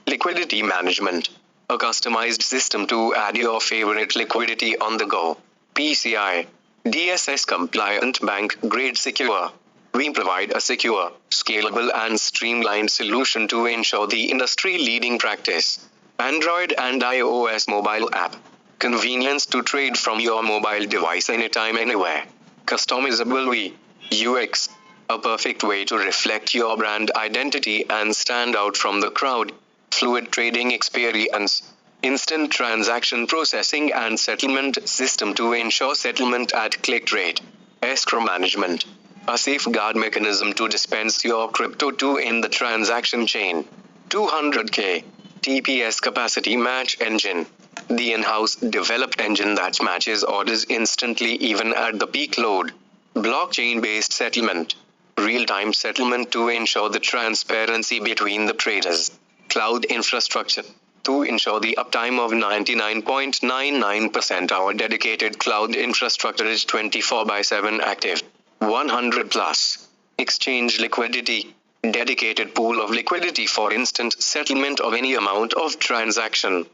Liquidity management. A customized system to add your favorite liquidity on the go. PCI. DSS compliant bank grade secure. We provide a secure, scalable and streamlined solution to ensure the industry-leading practice. Android and iOS mobile app. Convenience to trade from your mobile device anytime, anywhere. Customizable UX. A perfect way to reflect your brand identity and stand out from the crowd. Fluid trading experience. Instant transaction processing and settlement system to ensure settlement at click rate. Escrow management. A safeguard mechanism to dispense your crypto to in the transaction chain. 200K. TPS capacity match engine. The in-house developed engine that matches orders instantly even at the peak load. Blockchain-based settlement. Real-time settlement to ensure the transparency between the traders. Cloud infrastructure. To ensure the uptime of 99.99%, our dedicated cloud infrastructure is 24/7 active. 100 plus. Exchange liquidity. Dedicated pool of liquidity for instant settlement of any amount of transaction.